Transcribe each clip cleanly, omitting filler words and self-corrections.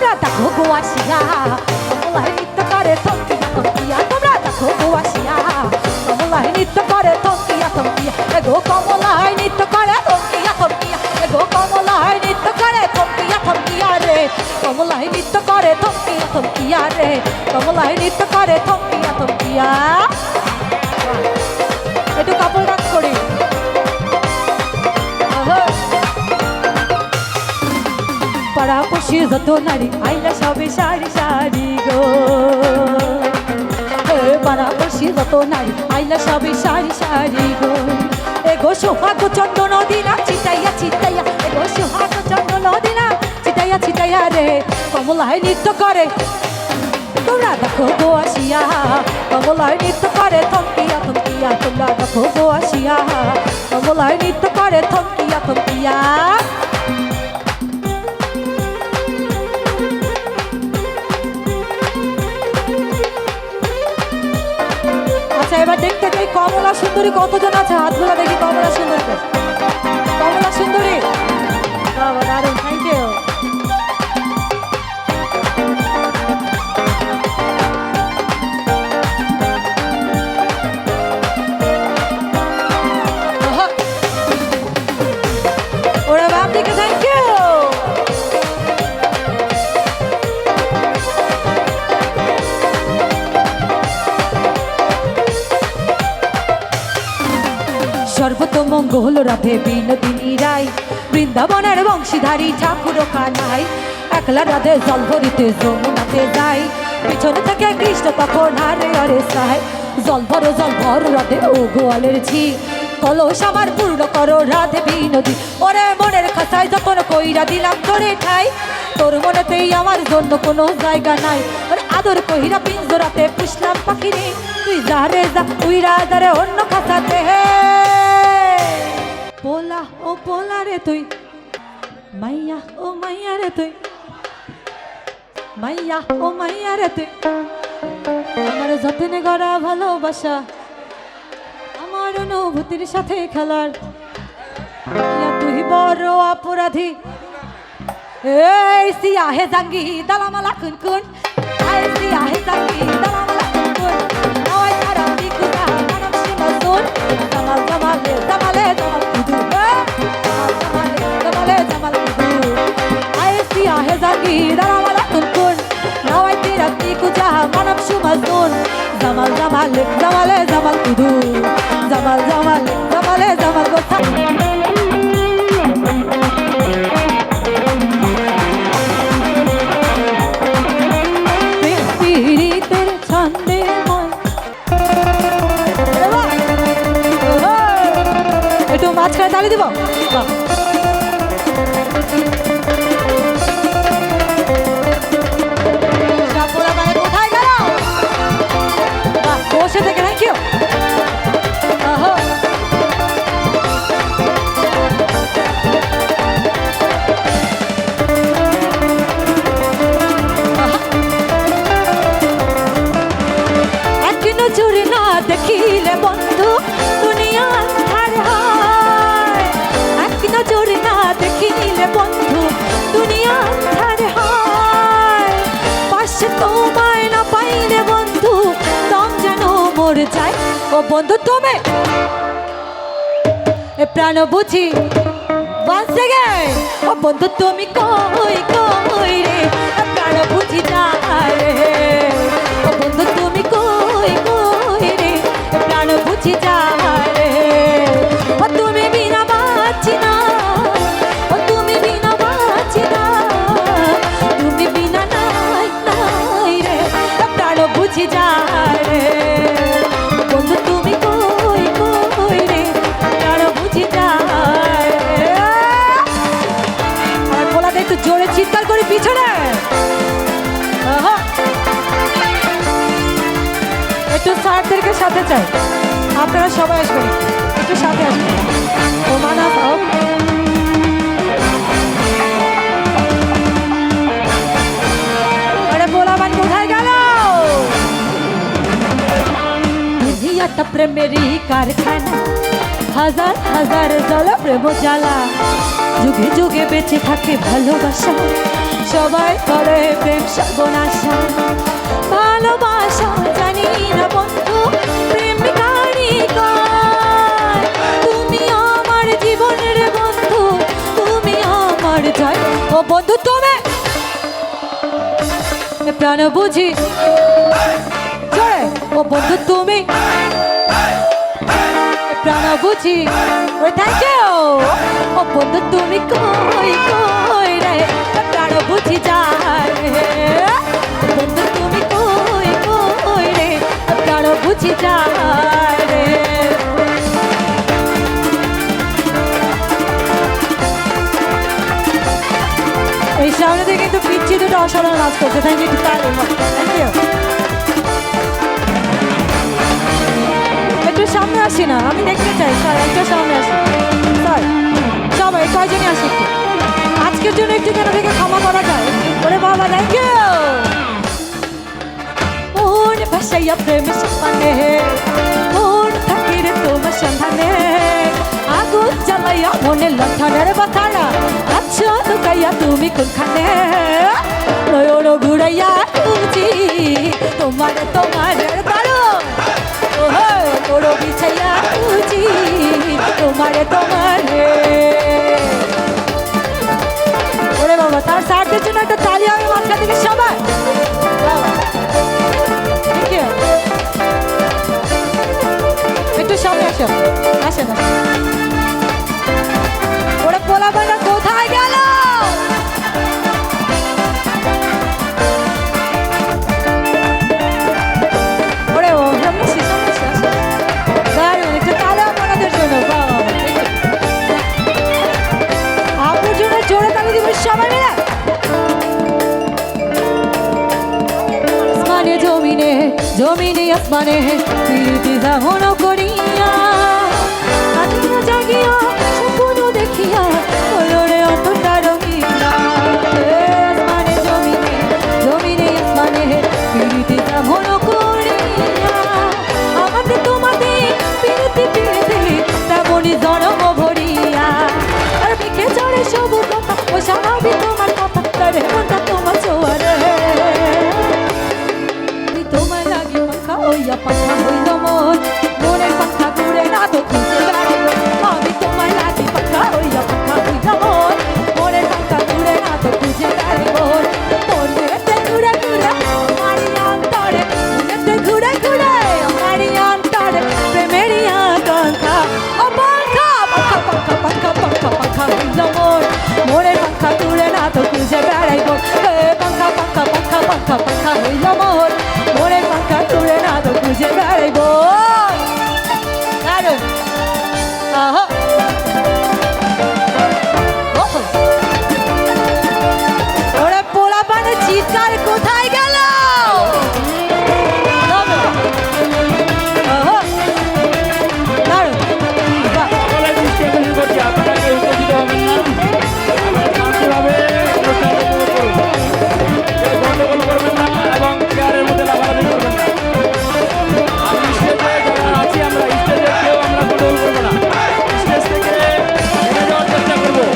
তোমরা দেখো গো আসিয়া কমলায় নৃত্য করে থমকিয়া থমকিয়া তোমরা দেখো গো আসিয়া কমলায় নৃত্য করে থমকিয়া থমকিয়া এগো কমলায় নৃত্য করে থমকিয়া থমকিয়া এগো কমলায় নৃত্য করে থমকিয়া থমকিয়া রে কমলায় নৃত্য করে থমকিয়া থমকিয়া রে কমলায় নৃত্য করে থমকিয়া থমকিয়া একটু কাপড় ডান্স করি পাড়াপড়শি যত নারী আইলা সবে সারি সারি গো পাড়াপড়শি যত নারী আইলা সবে সারি সারি গো এগো সোহাগ চন্দন দিলা চিটাইয়া চিটাইয়া এগো সোহাগ চন্দন দিলা চিটাইয়া চিটাইয়া রে কমলায় নৃত্য করে তোমরা দেখো গো আসিয়া কমলায় নৃত্য করে থমকিয়া থমকিয়া তোমরা দেখো গো আসিয়া কমলায় নৃত্য করে থমকিয়া থমকিয়া আচ্ছা এবার দেখতে চাই কমলা সুন্দরী কতজন আছে হাতগুলো দেখি কমলা সুন্দরী কমলা সুন্দরী বাবা দারুণ থ্যাংক ইউ ওরা বাপ দিকে থ্যাংক ইউ সর্বতমঙ্গল রাধে বিনোদিনী রায় বৃন্দাবনের বংশীধারী ঠাকুর কানাই একলা রাধে জল ভরিতে যমুনাতে যায় পিছনে থেকে কৃষ্ণ তখন হারে আরে সায় জল ভর রাধে ও গোয়ালের ঝি কলস আমার পূর্ণ করো রাধে বিনোদী ওরে মনের খাসায় যতন কইরা দিলাম তোরে ঠাই তোর মনেতেই আমার জন্য কোনো জায়গা নাই আর আদর কইরা পিঞ্জরাতে পুষলাম পাখিরে তুই যা রে যা তুই রাজারে অন্য খাসাতে হে পোলা ও পোলা রে তুই মাইয়া ও মাইয়া রে তুই মাইয়া ও মাইয়া রে তুই আমার যতনে গড়া ভালোবাসা আমার অনুভূতির সাথে খেলার তুই বড় অপরাধী এই সিয়াহে জাঙ্গি দালামালা কুন কুন আই সিয়াহে জাঙ্গি দালামালা কুন কুন ওই তারা বিকুদা মানব সীমা সুন Jamal জামালে জামালে Jamal Kudu জামালে জামালে Kudu I সিয়াহে জাঙ্গি দালামালা কুন কুন ওই তারা বিকুদা মানব সীমা সুন জামাল জামালে জামালে জামাল কুদু জামাল জামালে জামালে জামাল কথা একটু মাঝখানে তালি দিব কোথায় গেল বসে থেকে থ্যাংক ইউ নজরে না দেখিলে বন্ধু দুনিয়া আন্ধার হয় এক নজরে না দেখিলে বন্ধু দুনিয়া আন্ধার হয় পাশে তোমায় না পাইলে বন্ধু দম যেন মরে যায় ও বন্ধু তুমি এ প্রাণ বুঝি once again ও বন্ধু তুমি কই কই রে প্রাণ বুঝি যায় রে ও বন্ধু তুমি কই কই রে প্রাণ বুঝি যায় রে ও তুমি বিনা বাঁচি না ও তুমি বিনা বাঁচি না তুমি বিনা নাই নাই রে প্রাণ বুঝি যায় রে বন্ধু তুমি কই কই রে প্রাণ বুঝি যায় আর বলাটা একটু জোরে চিৎকার করে পিছনে একটু স্যারদেরকে সাথে চাই আপনারা সবাই আসবেন একটু সাথে আসবেন ও মানা আরে বোলাবান কোথায় গেল একটা প্রেমেরই কারখানা হাজার হাজার জল প্রেম জ্বালা যুগে যুগে বেঁচে থাকে ভালোবাসা সবাই করে প্রেম সর্বনাশা ভালোবাসা জানি না বন্ধু প্রেম কারিগর তুমি আমার জীবনের বন্ধু তুমি আমার জয় ও বন্ধু তুমি প্রাণ বুঝি জয় ও বন্ধু তুমি প্রাণ বুঝি ওই থ্যাংক ইউ ও বন্ধু তুমি কই কই রে প্রাণ বুঝি যায় বন্ধু তুমি কই কই রে প্রাণ বুঝি যায় রে এই সামনে থেকে কিন্তু পিচ্ছি দুটো অসাধারণ নাচ করছে থ্যাংক ইউ থ্যাংক ইউ একটু সামনে আসি না আমি দেখতে চাই স্যার একটু সামনে আসি স্যার সবাই কয়জনই আসি একটু আজকের জন্য একটু কেন থেকে ক্ষমা করা যায় ওরে বাবা থ্যাংক ইউ মন ভাসাইয়া প্রেমের সন্ধানে মন থাকি রে তোমার সন্ধানে আগুন জ্বালাইয়া মনে লণ্ঠনের বাতারা আচ্ছা লুকাইয়া তুমি কোনখানে নয়ন ঘুরাইয়া খুঁজি তোমার তোমার দারুণ তোরো বিছাইয়া খুঁজি তোমারে তোমারে ওরে বাবা তার সারদের জন্য একটা তালি হবে মাথা থেকে সবাই একটু সামনে আসো আসে না ওরে পোলা বানা কোথায় গেল ওরে ও সামনে দারুণ একটু তালে আপনাদের জন্য আপুর জন্য জোরে তালি দিব সবাই মিলে আসমানে জমিনে জমিনে আসমানে প্রীতি দাহন করিয়া আদিনা জাগিয়া স্বপ্ন দেখিয়া ওরে অন্তটা রঙিয়া আসমানে জমিনে জমিনে আসমানে প্রীতি দাহন করিয়া আমাদের তোমাদের প্রীতি প্রীতি তেমনি জনম ভরিয়া আর বিকে চড়ে সবুজ কথা ও স্বাভাবিক তোমার কথা তারে মনটা তোমার জোয়ারে তোমার লাগে পাখা ওইয়া পাখা হইল মন মনের পাখা ঘুরে না তো খুঁজে বেড়াইব আমি তোমার লাগে পাখা ওইয়া পাখা হইল মন মনের পাখা ঘুরে না তো খুঁজে বেড়াইব মনেতে ঘুরে ঘুরে আমার অন্তরে মনেতে ঘুরে ঘুরে আমার অন্তরে প্রেমেরই আকাঙ্ক্ষা ও পাখা পাখা পাখা পাখা পাখা পাখা হইল মন মনের পাখা ঘুরে না তো খুঁজে বেড়াইব পাখা পাখা পাখা পাখা পাখা হইল মন মনের পাখা ঘুরে না তো খুঁজে বেড়াইব দারুণ আহা ওরে পোলা পানে চিৎকার কোথায় গেল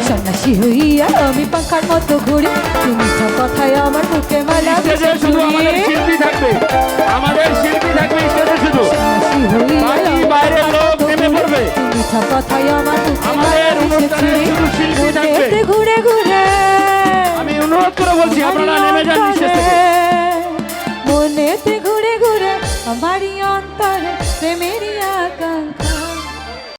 সন্ন্যাসী হইয়া আমি পাখার মতো ঘুরি তুমি সব কথায় আমার বুকে মালা শুধু আমাদের শিল্পী থাকবে স্টেজে শুধু বাইরের লোক নেমে পড়বে তুমি সব কথায় আমার বুকে আমাদের অনুষ্ঠানে শুধু শিল্পী থাকবে ঘুরে ঘুরে আমি অনুরোধ করে বলছি আপনারা নেমে যান স্টেজ থেকে মনেতে ঘুরে ঘুরে আমারই অন্তরে প্রেমেরই